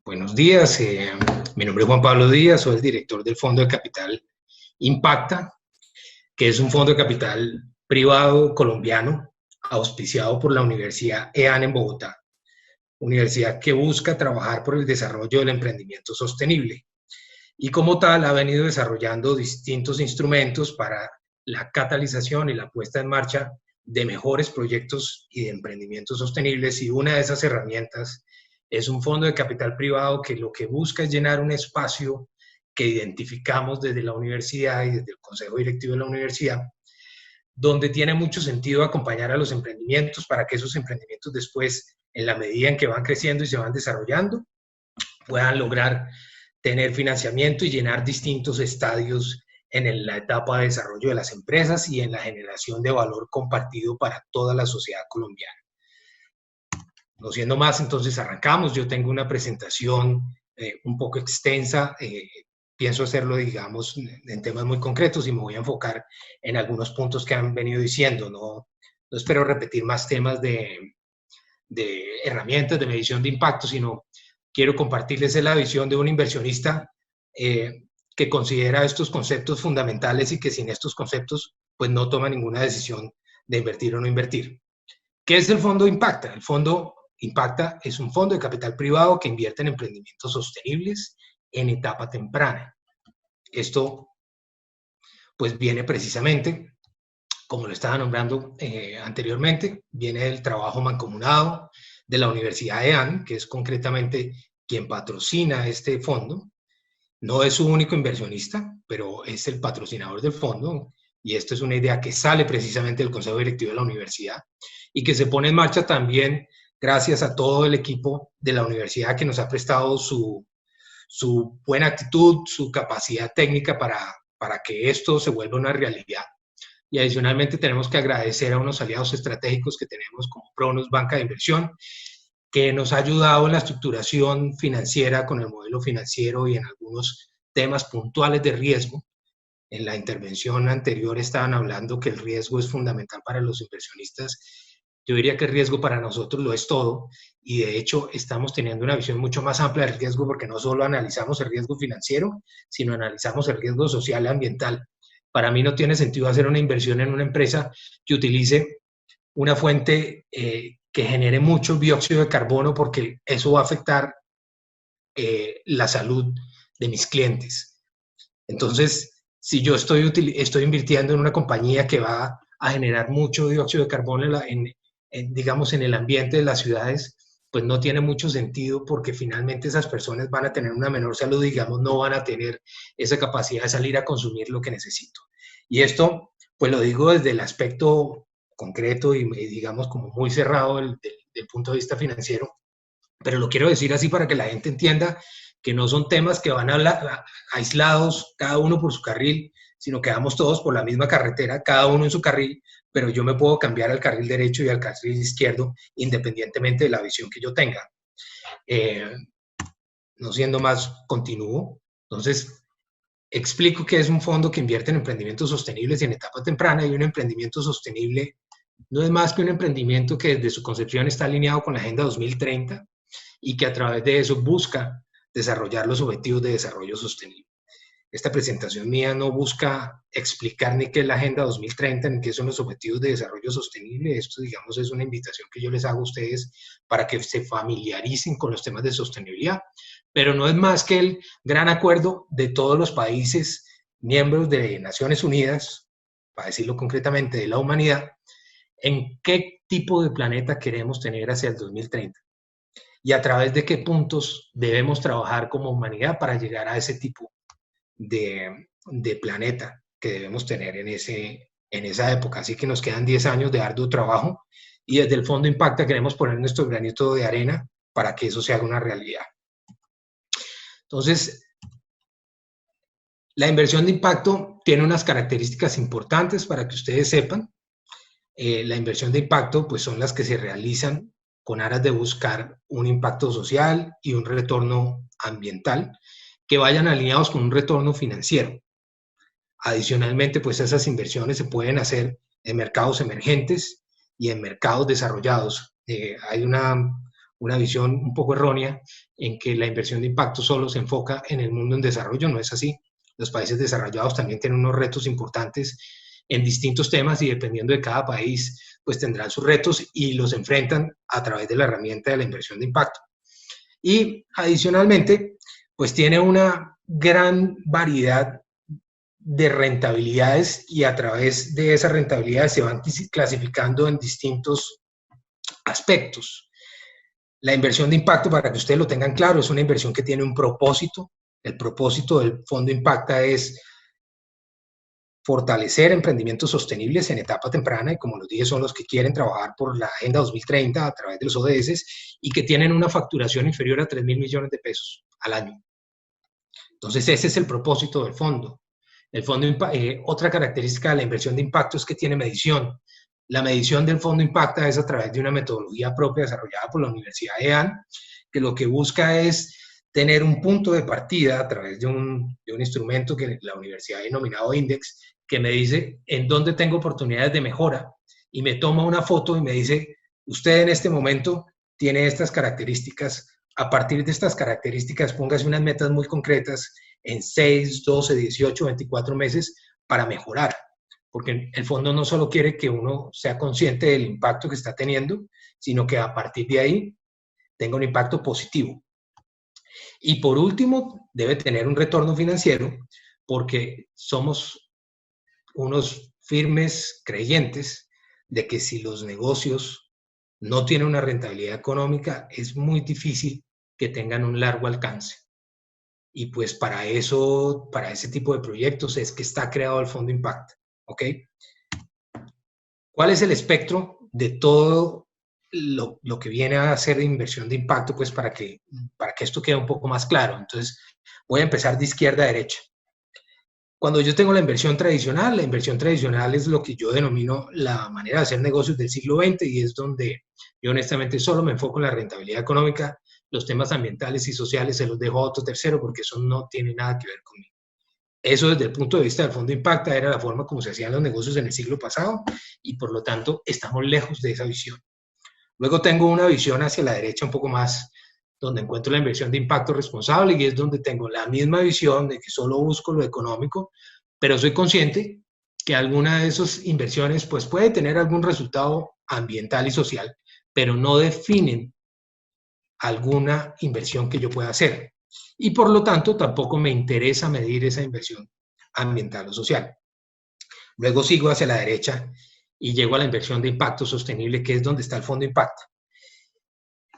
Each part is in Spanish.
Buenos días, mi nombre es Juan Pablo Díaz, soy el director del Fondo de Capital Impacta, que es un fondo de capital privado colombiano auspiciado por la Universidad EAN en Bogotá, universidad que busca trabajar por el desarrollo del emprendimiento sostenible y como tal ha venido desarrollando distintos instrumentos para la catalización y la puesta en marcha de mejores proyectos y de emprendimientos sostenibles, y una de esas herramientas es un fondo de capital privado que lo que busca es llenar un espacio que identificamos desde la universidad y desde el consejo directivo de la universidad, donde tiene mucho sentido acompañar a los emprendimientos para que esos emprendimientos después, en la medida en que van creciendo y se van desarrollando, puedan lograr tener financiamiento y llenar distintos estadios en la etapa de desarrollo de las empresas y en la generación de valor compartido para toda la sociedad colombiana. No siendo más, entonces arrancamos. Yo tengo una presentación un poco extensa, pienso hacerlo, digamos, en temas muy concretos y me voy a enfocar en algunos puntos que han venido diciendo. No espero repetir más temas de herramientas de medición de impacto, sino quiero compartirles la visión de un inversionista que considera estos conceptos fundamentales y que sin estos conceptos pues no toma ninguna decisión de invertir o no invertir. ¿Qué es el Fondo Impacta? El Fondo Impacta es un fondo de capital privado que invierte en emprendimientos sostenibles en etapa temprana. Esto pues viene precisamente, como lo estaba nombrando anteriormente, viene del trabajo mancomunado de la Universidad EAN, que es concretamente quien patrocina este fondo. No es su único inversionista, pero es el patrocinador del fondo, y esto es una idea que sale precisamente del Consejo Directivo de la Universidad y que se pone en marcha también gracias a todo el equipo de la universidad que nos ha prestado su buena actitud, su capacidad técnica para que esto se vuelva una realidad. Y adicionalmente tenemos que agradecer a unos aliados estratégicos que tenemos como Pronos Banca de Inversión, que nos ha ayudado en la estructuración financiera con el modelo financiero y en algunos temas puntuales de riesgo. En la intervención anterior estaban hablando que el riesgo es fundamental para los inversionistas. Yo diría que el riesgo para nosotros lo es todo, y de hecho estamos teniendo una visión mucho más amplia del riesgo, porque no solo analizamos el riesgo financiero, sino analizamos el riesgo social y ambiental. Para mí no tiene sentido hacer una inversión en una empresa que utilice una fuente que genere mucho dióxido de carbono, porque eso va a afectar la salud de mis clientes. Entonces, si yo estoy invirtiendo en una compañía que va a generar mucho dióxido de carbono digamos, en el ambiente de las ciudades, pues no tiene mucho sentido, porque finalmente esas personas van a tener una menor salud, digamos, no van a tener esa capacidad de salir a consumir lo que necesito. Y esto, pues lo digo desde el aspecto concreto y digamos como muy cerrado del punto de vista financiero, pero lo quiero decir así para que la gente entienda que no son temas que van a hablar aislados, cada uno por su carril, sino que vamos todos por la misma carretera, cada uno en su carril, pero yo me puedo cambiar al carril derecho y al carril izquierdo independientemente de la visión que yo tenga. No siendo más, continúo. Entonces, explico que es un fondo que invierte en emprendimientos sostenibles y en etapa temprana, y un emprendimiento sostenible no es más que un emprendimiento que desde su concepción está alineado con la Agenda 2030 y que a través de eso busca desarrollar los objetivos de desarrollo sostenible. Esta presentación mía no busca explicar ni qué es la Agenda 2030 ni qué son los objetivos de desarrollo sostenible. Esto, digamos, es una invitación que yo les hago a ustedes para que se familiaricen con los temas de sostenibilidad, pero no es más que el gran acuerdo de todos los países miembros de Naciones Unidas, para decirlo concretamente, de la humanidad, en qué tipo de planeta queremos tener hacia el 2030 y a través de qué puntos debemos trabajar como humanidad para llegar a ese tipo de planeta que debemos tener en esa época. Así que nos quedan 10 años de arduo trabajo, y desde el Fondo Impacta queremos poner nuestro granito de arena para que eso se haga una realidad. Entonces, la inversión de impacto tiene unas características importantes para que ustedes sepan. La inversión de impacto pues son las que se realizan con aras de buscar un impacto social y un retorno ambiental que vayan alineados con un retorno financiero. Adicionalmente, pues esas inversiones se pueden hacer en mercados emergentes y en mercados desarrollados. Hay una visión un poco errónea en que la inversión de impacto solo se enfoca en el mundo en desarrollo. No es así. Los países desarrollados también tienen unos retos importantes en distintos temas y dependiendo de cada país, pues tendrán sus retos y los enfrentan a través de la herramienta de la inversión de impacto. Y adicionalmente, pues tiene una gran variedad de rentabilidades y a través de esas rentabilidades se van clasificando en distintos aspectos. La inversión de impacto, para que ustedes lo tengan claro, es una inversión que tiene un propósito. El propósito del Fondo Impacta es fortalecer emprendimientos sostenibles en etapa temprana y, como los dije, son los que quieren trabajar por la Agenda 2030 a través de los ODS y que tienen una facturación inferior a 3.000 millones de pesos al año. Entonces, ese es el propósito del fondo. El fondo, otra característica de la inversión de impacto es que tiene medición. La medición del Fondo Impacta es a través de una metodología propia desarrollada por la Universidad de EAN, que lo que busca es tener un punto de partida a través de un instrumento que la universidad ha denominado Index, que me dice en dónde tengo oportunidades de mejora y me toma una foto y me dice, usted en este momento tiene estas características. A partir de estas características, póngase unas metas muy concretas en 6, 12, 18, 24 meses para mejorar. Porque el fondo no solo quiere que uno sea consciente del impacto que está teniendo, sino que a partir de ahí tenga un impacto positivo. Y por último, debe tener un retorno financiero, porque somos unos firmes creyentes de que si los negocios no tienen una rentabilidad económica, es muy difícil que tengan un largo alcance. Y pues para eso, para ese tipo de proyectos es que está creado el Fondo Impacta. ¿Ok? ¿Cuál es el espectro de todo lo que viene a ser de inversión de impacto? Pues para que esto quede un poco más claro. Entonces, voy a empezar de izquierda a derecha. Cuando yo tengo la inversión tradicional es lo que yo denomino la manera de hacer negocios del siglo XX y es donde yo honestamente solo me enfoco en la rentabilidad económica. Los temas ambientales y sociales se los dejo a otro tercero porque eso no tiene nada que ver conmigo. Eso desde el punto de vista del Fondo Impacta era la forma como se hacían los negocios en el siglo pasado y por lo tanto estamos lejos de esa visión. Luego tengo una visión hacia la derecha un poco más, donde encuentro la inversión de impacto responsable y es donde tengo la misma visión de que solo busco lo económico, pero soy consciente que alguna de esas inversiones pues puede tener algún resultado ambiental y social, pero no definen alguna inversión que yo pueda hacer. Y por lo tanto tampoco me interesa medir esa inversión ambiental o social. Luego sigo hacia la derecha y llego a la inversión de impacto sostenible, que es donde está el Fondo Impacta.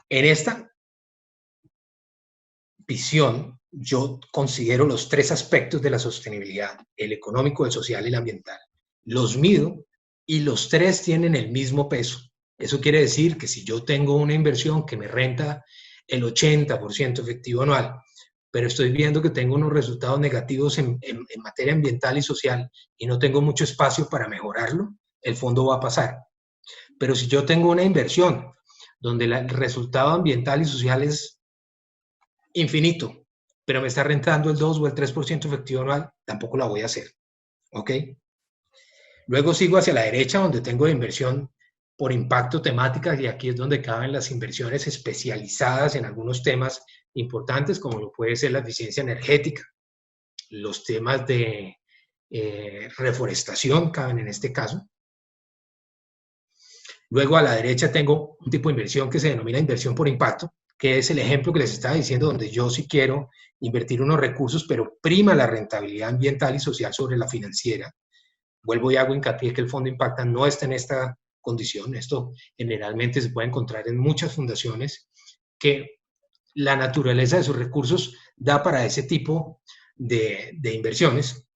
En esta visión yo considero los tres aspectos de la sostenibilidad, el económico, el social y el ambiental. Los mido y los tres tienen el mismo peso. Eso quiere decir que si yo tengo una inversión que me renta el 80% efectivo anual, pero estoy viendo que tengo unos resultados negativos en materia ambiental y social y no tengo mucho espacio para mejorarlo, el fondo va a pasar. Pero si yo tengo una inversión donde el resultado ambiental y social es infinito, pero me está rentando el 2 o el 3% efectivo anual, tampoco la voy a hacer. ¿Ok? Luego sigo hacia la derecha, donde tengo la inversión por impacto temática, y aquí es donde caben las inversiones especializadas en algunos temas importantes, como lo puede ser la eficiencia energética, los temas de reforestación caben en este caso. Luego a la derecha tengo un tipo de inversión que se denomina inversión por impacto, que es el ejemplo que les estaba diciendo, donde yo sí quiero invertir unos recursos, pero prima la rentabilidad ambiental y social sobre la financiera. Vuelvo y hago hincapié que el Fondo Impacta no está en esta condición. Esto generalmente se puede encontrar en muchas fundaciones que la naturaleza de sus recursos da para ese tipo de inversiones.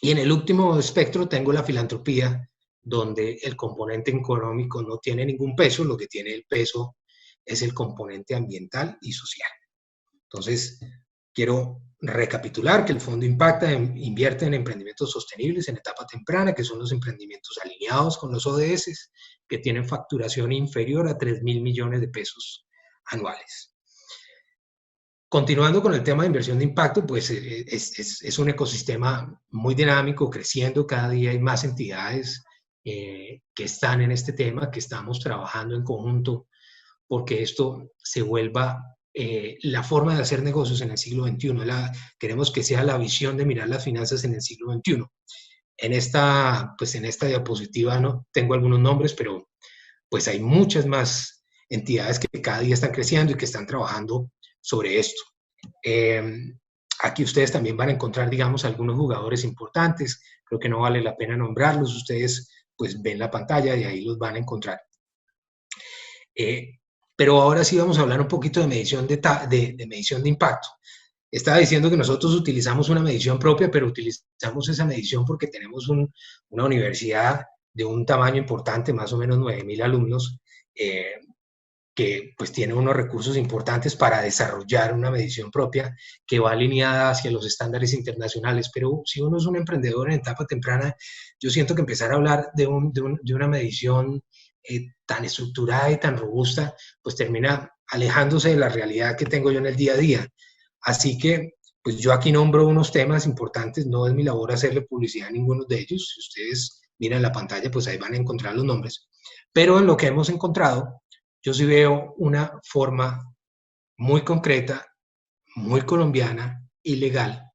Y en el último espectro tengo la filantropía, donde el componente económico no tiene ningún peso, lo que tiene el peso es el componente ambiental y social. Entonces, quiero recapitular que el Fondo Impacta invierte en emprendimientos sostenibles en etapa temprana, que son los emprendimientos alineados con los ODS, que tienen facturación inferior a 3.000 millones de pesos anuales. Continuando con el tema de inversión de impacto, pues es un ecosistema muy dinámico, creciendo, cada día hay más entidades que están en este tema, que estamos trabajando en conjunto porque esto se vuelva la forma de hacer negocios en el siglo XXI. Queremos que sea la visión de mirar las finanzas en el siglo XXI. Pues en esta diapositiva no tengo algunos nombres, pero pues hay muchas más entidades que cada día están creciendo y que están trabajando sobre esto. Aquí ustedes también van a encontrar, digamos, algunos jugadores importantes. Creo que no vale la pena nombrarlos. Ustedes pues ven la pantalla y ahí los van a encontrar. Pero ahora sí vamos a hablar un poquito de medición de medición de impacto. Estaba diciendo que nosotros utilizamos una medición propia, pero utilizamos esa medición porque tenemos una universidad de un tamaño importante, más o menos 9.000 alumnos, que pues tiene unos recursos importantes para desarrollar una medición propia que va alineada hacia los estándares internacionales. Pero si uno es un emprendedor en etapa temprana, yo siento que empezar a hablar de una medición tan estructurada y tan robusta, pues termina alejándose de la realidad que tengo yo en el día a día. Así que, pues yo aquí nombro unos temas importantes, no es mi labor hacerle publicidad a ninguno de ellos. Si ustedes miran la pantalla, pues ahí van a encontrar los nombres. Pero en lo que hemos encontrado, yo sí veo una forma muy concreta, muy colombiana y legal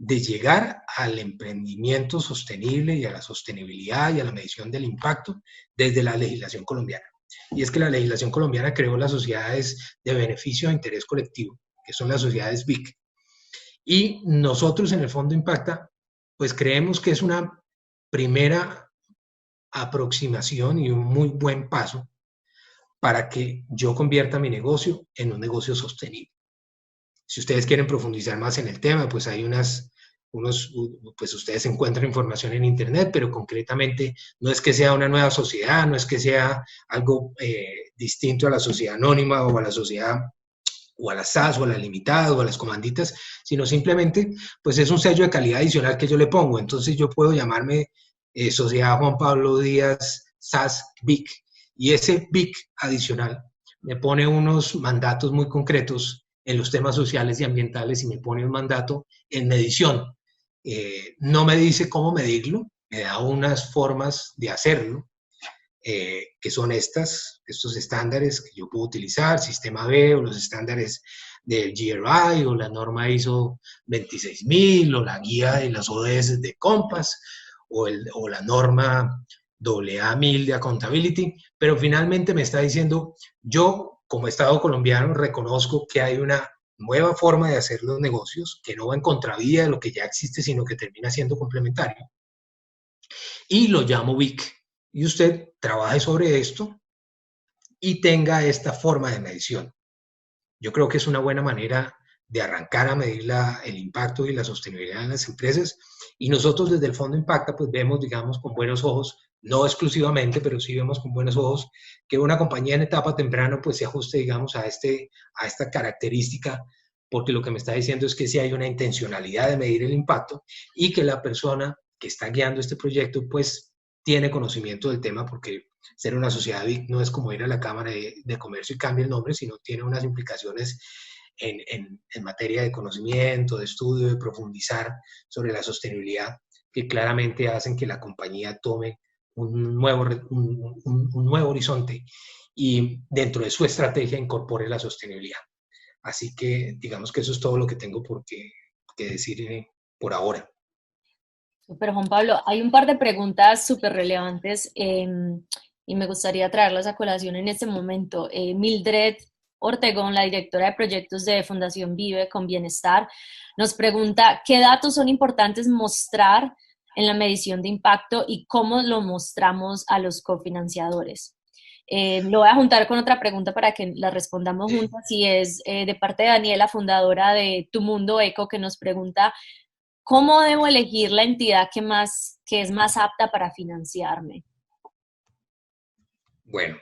de llegar al emprendimiento sostenible y a la sostenibilidad y a la medición del impacto desde la legislación colombiana. Y es que la legislación colombiana creó las sociedades de beneficio e interés colectivo, que son las sociedades BIC. Y nosotros en el Fondo Impacta, pues creemos que es una primera aproximación y un muy buen paso para que yo convierta mi negocio en un negocio sostenible. Si ustedes quieren profundizar más en el tema, pues hay pues ustedes encuentran información en internet, pero concretamente no es que sea una nueva sociedad, no es que sea algo distinto a la sociedad anónima o a la sociedad o a las SAS o a las limitadas o a las comanditas, sino simplemente pues es un sello de calidad adicional que yo le pongo. Entonces yo puedo llamarme Sociedad Juan Pablo Díaz SAS BIC, y ese BIC adicional me pone unos mandatos muy concretos en los temas sociales y ambientales y me pone un mandato en medición. No me dice cómo medirlo, me da unas formas de hacerlo, que son estos estándares que yo puedo utilizar, Sistema B o los estándares del GRI o la norma ISO 26000 o la guía de las ODS de Compass o la norma AA1000 de Accountability, pero finalmente me está diciendo, yo como Estado colombiano reconozco que hay una nueva forma de hacer los negocios que no va en contravía de lo que ya existe, sino que termina siendo complementario. Y lo llamo BIC. Y usted trabaje sobre esto y tenga esta forma de medición. Yo creo que es una buena manera de arrancar a medir el impacto y la sostenibilidad en las empresas. Y nosotros desde el Fondo Impacta, pues vemos, digamos, con buenos ojos, no exclusivamente, pero sí vemos con buenos ojos que una compañía en etapa temprana, pues se ajuste, digamos, a esta característica, porque lo que me está diciendo es que sí hay una intencionalidad de medir el impacto y que la persona que está guiando este proyecto, pues tiene conocimiento del tema, porque ser una sociedad BIC no es como ir a la Cámara de Comercio y cambia el nombre, sino tiene unas implicaciones en materia de conocimiento, de estudio, de profundizar sobre la sostenibilidad, que claramente hacen que la compañía tome un nuevo horizonte y dentro de su estrategia incorpore la sostenibilidad. Así que digamos que eso es todo lo que tengo que decir por ahora. Super, Juan Pablo. Hay un par de preguntas súper relevantes y me gustaría traerlas a colación en este momento. Mildred Ortegón, la directora de proyectos de Fundación Vive con Bienestar, nos pregunta qué datos son importantes mostrar en la medición de impacto y cómo lo mostramos a los cofinanciadores. Lo voy a juntar con otra pregunta para que la respondamos juntas y es de parte de Daniela, fundadora de Tu Mundo Eco, que nos pregunta ¿cómo debo elegir la entidad que es más apta para financiarme? Bueno,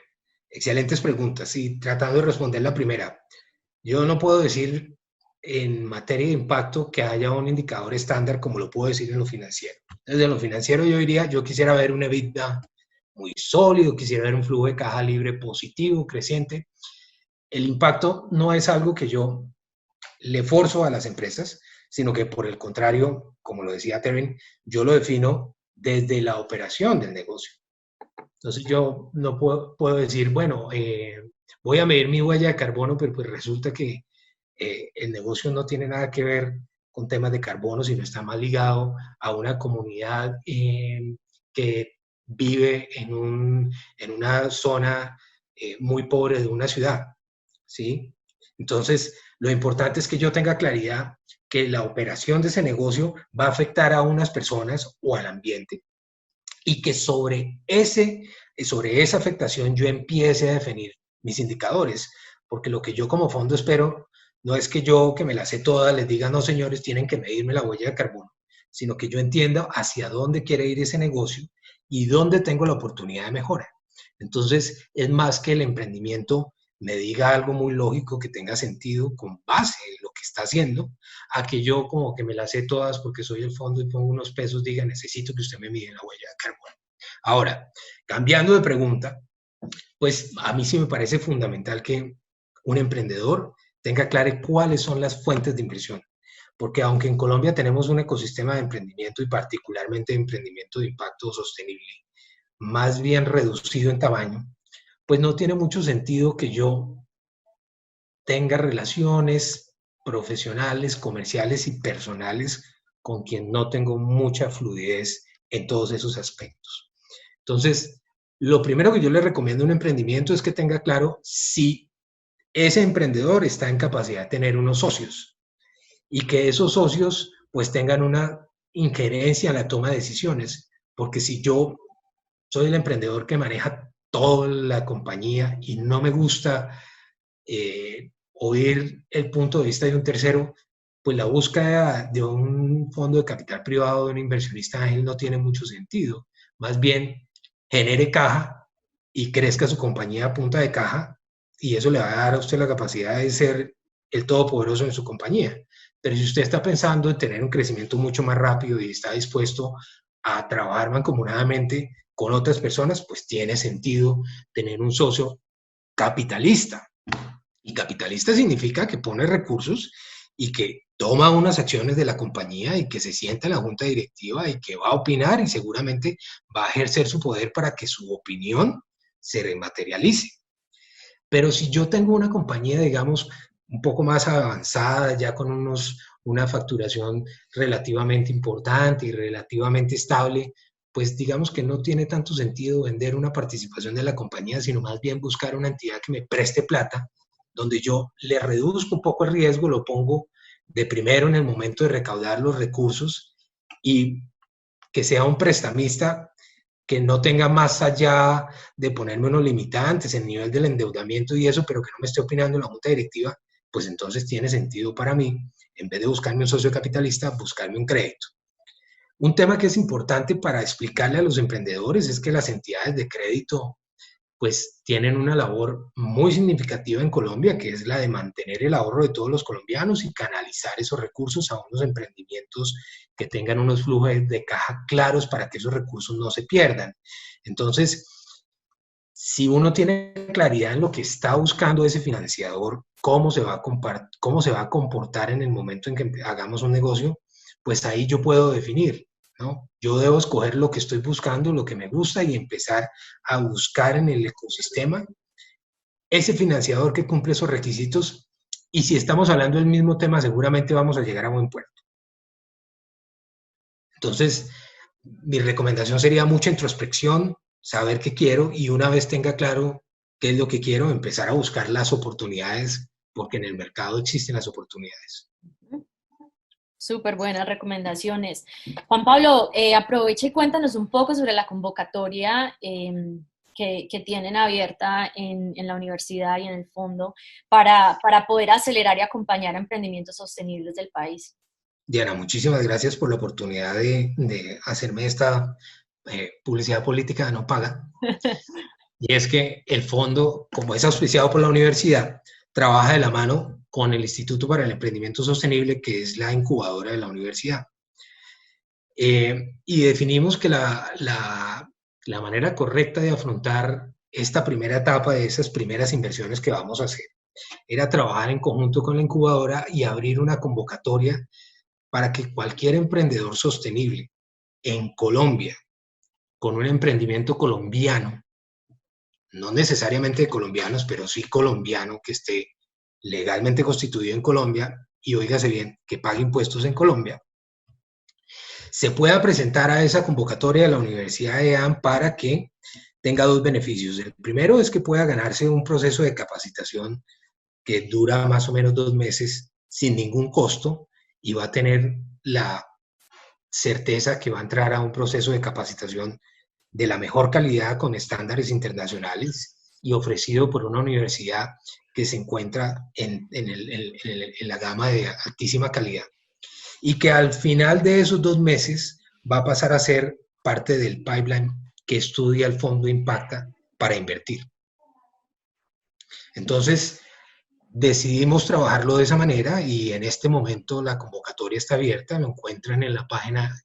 excelentes preguntas. Y tratando de responder la primera, yo no puedo decir en materia de impacto que haya un indicador estándar como lo puedo decir en lo financiero. Desde lo financiero yo diría, yo quisiera ver un EBITDA muy sólido, quisiera ver un flujo de caja libre positivo, creciente. El impacto no es algo que yo le forzo a las empresas, sino que por el contrario, como lo decía Terry, yo lo defino desde la operación del negocio. Entonces yo no puedo decir, bueno, voy a medir mi huella de carbono, pero pues resulta que el negocio no tiene nada que ver con temas de carbono, sino está más ligado a una comunidad que vive en una zona muy pobre de una ciudad, ¿sí? Entonces, lo importante es que yo tenga claridad que la operación de ese negocio va a afectar a unas personas o al ambiente y que sobre esa afectación yo empiece a definir mis indicadores, porque lo que yo como fondo espero no es que yo, que me las sé todas, les diga, no señores, tienen que medirme la huella de carbono, sino que yo entienda hacia dónde quiere ir ese negocio y dónde tengo la oportunidad de mejora. Entonces, es más que el emprendimiento me diga algo muy lógico que tenga sentido con base en lo que está haciendo, a que yo como que me las sé todas porque soy el fondo y pongo unos pesos, diga, necesito que usted me mide la huella de carbono. Ahora, cambiando de pregunta, pues a mí sí me parece fundamental que un emprendedor tenga claro cuáles son las fuentes de inversión. Porque aunque en Colombia tenemos un ecosistema de emprendimiento y particularmente de emprendimiento de impacto sostenible, más bien reducido en tamaño, pues no tiene mucho sentido que yo tenga relaciones profesionales, comerciales y personales con quien no tengo mucha fluidez en todos esos aspectos. Entonces, lo primero que yo le recomiendo a un emprendimiento es que tenga claro si ese emprendedor está en capacidad de tener unos socios y que esos socios pues tengan una injerencia en la toma de decisiones, porque si yo soy el emprendedor que maneja toda la compañía y no me gusta oír el punto de vista de un tercero, pues la búsqueda de un fondo de capital privado, de un inversionista ángel, no tiene mucho sentido. Más bien, genere caja y crezca su compañía a punta de caja, y eso le va a dar a usted la capacidad de ser el todopoderoso en su compañía. Pero si usted está pensando en tener un crecimiento mucho más rápido y está dispuesto a trabajar mancomunadamente con otras personas, pues tiene sentido tener un socio capitalista. Y capitalista significa que pone recursos y que toma unas acciones de la compañía y que se sienta en la junta directiva y que va a opinar y seguramente va a ejercer su poder para que su opinión se rematerialice. Pero si yo tengo una compañía, digamos, un poco más avanzada, ya con una facturación relativamente importante y relativamente estable, pues digamos que no tiene tanto sentido vender una participación de la compañía, sino más bien buscar una entidad que me preste plata, donde yo le reduzco un poco el riesgo, lo pongo de primero en el momento de recaudar los recursos y que sea un prestamista que no tenga más allá de ponerme unos limitantes en el nivel del endeudamiento y eso, pero que no me esté opinando en la junta directiva, pues entonces tiene sentido para mí, en vez de buscarme un socio capitalista, buscarme un crédito. Un tema que es importante para explicarle a los emprendedores es que las entidades de crédito pues tienen una labor muy significativa en Colombia, que es la de mantener el ahorro de todos los colombianos y canalizar esos recursos a unos emprendimientos que tengan unos flujos de caja claros para que esos recursos no se pierdan. Entonces, si uno tiene claridad en lo que está buscando ese financiador, cómo se va a comportar en el momento en que hagamos un negocio, pues ahí yo puedo definir, ¿no? Yo debo escoger lo que estoy buscando, lo que me gusta y empezar a buscar en el ecosistema ese financiador que cumple esos requisitos, y si estamos hablando del mismo tema, seguramente vamos a llegar a buen puerto. Entonces, mi recomendación sería mucha introspección, saber qué quiero y una vez tenga claro qué es lo que quiero, empezar a buscar las oportunidades, porque en el mercado existen las oportunidades. Súper buenas recomendaciones. Juan Pablo, aprovecha y cuéntanos un poco sobre la convocatoria que tienen abierta en la universidad y en el fondo para poder acelerar y acompañar a emprendimientos sostenibles del país. Diana, muchísimas gracias por la oportunidad de hacerme esta publicidad política no paga. Y es que el fondo, como es auspiciado por la universidad, trabaja de la mano con el Instituto para el Emprendimiento Sostenible, que es la incubadora de la universidad. Y definimos que la manera correcta de afrontar esta primera etapa de esas primeras inversiones que vamos a hacer era trabajar en conjunto con la incubadora y abrir una convocatoria para que cualquier emprendedor sostenible en Colombia, con un emprendimiento colombiano, no necesariamente de colombianos, pero sí colombiano que esté legalmente constituido en Colombia y óigase bien, que pague impuestos en Colombia, se pueda presentar a esa convocatoria de la Universidad de EAN para que tenga dos beneficios. El primero es que pueda ganarse un proceso de capacitación que dura más o menos 2 meses sin ningún costo y va a tener la certeza que va a entrar a un proceso de capacitación de la mejor calidad con estándares internacionales y ofrecido por una universidad que se encuentra en la gama de altísima calidad y que al final de esos 2 meses va a pasar a ser parte del pipeline que estudia el fondo Impacta para invertir. Entonces, decidimos trabajarlo de esa manera y en este momento la convocatoria está abierta, lo encuentran en la página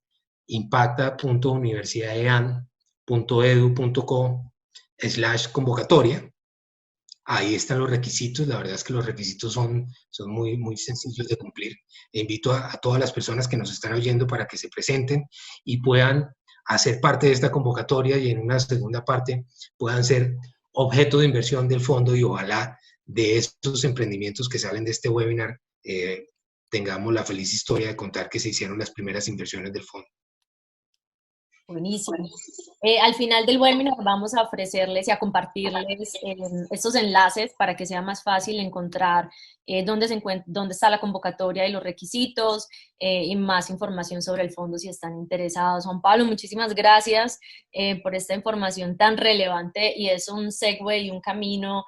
impacta.universidadean.edu.co/convocatoria. Ahí están los requisitos, la verdad es que los requisitos son muy, muy sencillos de cumplir. E invito a todas las personas que nos están oyendo para que se presenten y puedan hacer parte de esta convocatoria y en una segunda parte puedan ser objeto de inversión del fondo y ojalá de estos emprendimientos que salen de este webinar tengamos la feliz historia de contar que se hicieron las primeras inversiones del fondo. Buenísimo. Al final del webinar vamos a ofrecerles y a compartirles estos enlaces para que sea más fácil encontrar dónde está la convocatoria y los requisitos y más información sobre el fondo si están interesados. Juan Pablo, muchísimas gracias por esta información tan relevante y es un segue y un camino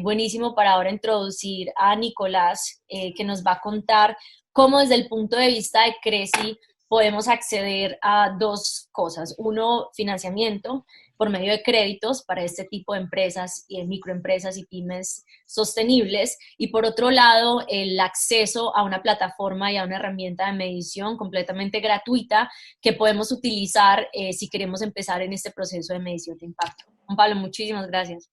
buenísimo para ahora introducir a Nicolás que nos va a contar cómo desde el punto de vista de Cresi podemos acceder a dos cosas. Uno, financiamiento por medio de créditos para este tipo de empresas y de microempresas y pymes sostenibles. Y por otro lado, el acceso a una plataforma y a una herramienta de medición completamente gratuita que podemos utilizar si queremos empezar en este proceso de medición de impacto. Juan Pablo, muchísimas gracias.